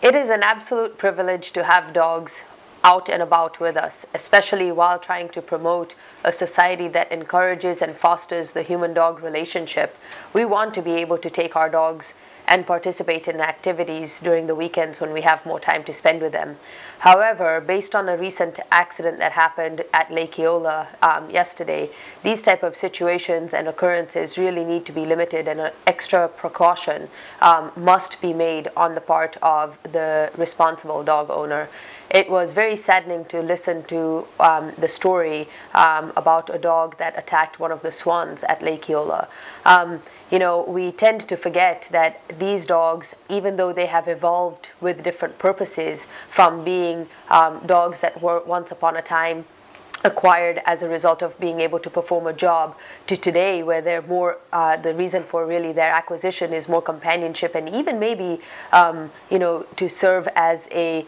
It is an absolute privilege to have dogs out and about with us, especially while trying to promote a society that encourages and fosters the human-dog relationship. We want to be able to take our dogs and participate in activities during the weekends when we have more time to spend with them. However, based on a recent accident that happened at Lake Eola yesterday, these type of situations and occurrences really need to be limited, and an extra precaution must be made on the part of the responsible dog owner. It was very saddening to listen to the story about a dog that attacked one of the swans at Lake Eola. You know, we tend to forget that these dogs, even though they have evolved with different purposes from being dogs that were once upon a time acquired as a result of being able to perform a job, to today where they're more, the reason for really their acquisition is more companionship, and even maybe, you know, to serve as a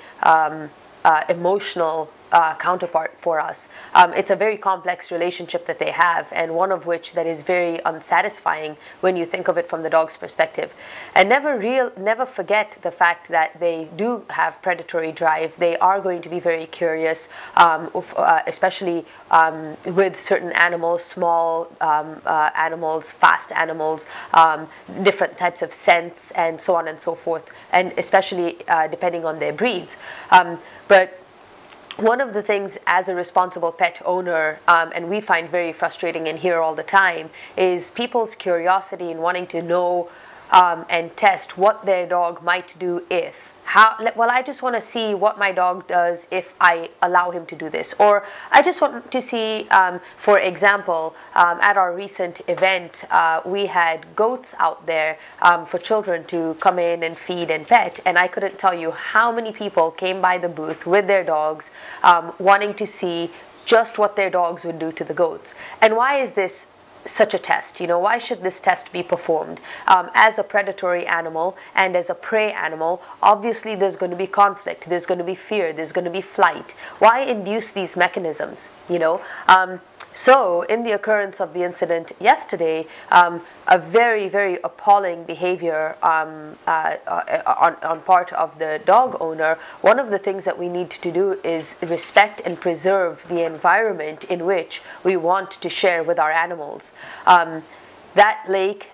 emotional counterpart for us. It's a very complex relationship that they have, and one of which that is very unsatisfying when you think of it from the dog's perspective. And never forget the fact that they do have predatory drive. They are going to be very curious, especially with certain animals, small animals, fast animals, different types of scents, and so on and so forth, and especially depending on their breeds. But one of the things as a responsible pet owner, and we find very frustrating and hear all the time, is people's curiosity in wanting to know and test what their dog might do if. Well, I just want to see what my dog does if I allow him to do this. Or I just want to see, for example, at our recent event, we had goats out there for children to come in and feed and pet. And I couldn't tell you how many people came by the booth with their dogs, wanting to see just what their dogs would do to the goats. And why is this such a test? You know, why should this test be performed? As a predatory animal and as a prey animal, obviously there's going to be conflict, there's going to be fear, there's going to be flight. Why induce these mechanisms, you know? So in the occurrence of the incident yesterday, a very, very appalling behavior on part of the dog owner. One of the things that we need to do is respect and preserve the environment in which we want to share with our animals. That lake,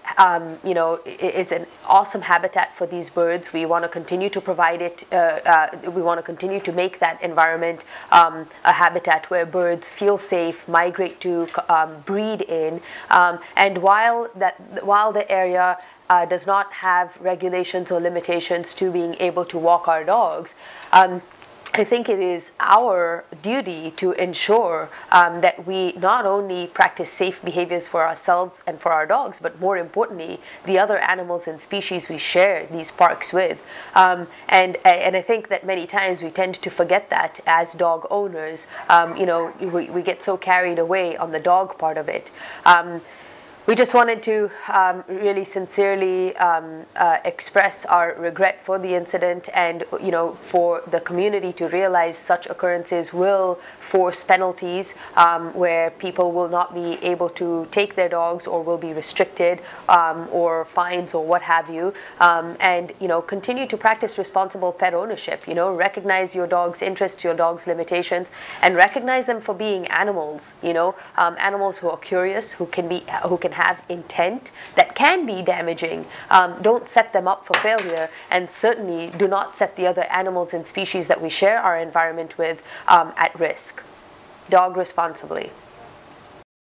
you know, is an awesome habitat for these birds. We want to continue to provide it. We want to continue to make that environment a habitat where birds feel safe, migrate to, breed in. And while the area does not have regulations or limitations to being able to walk our dogs, I think it is our duty to ensure that we not only practice safe behaviors for ourselves and for our dogs, but more importantly, the other animals and species we share these parks with. And I think that many times we tend to forget that as dog owners. You know, we get so carried away on the dog part of it. We just wanted to really sincerely express our regret for the incident, and you know, for the community to realize such occurrences will force penalties where people will not be able to take their dogs, or will be restricted, or fines, or what have you. And you know, continue to practice responsible pet ownership. You know, recognize your dog's interests, your dog's limitations, and recognize them for being animals. You know, animals who are curious, who can have intent that can be damaging. Don't set them up for failure, and certainly do not set the other animals and species that we share our environment with at risk. Dog responsibly.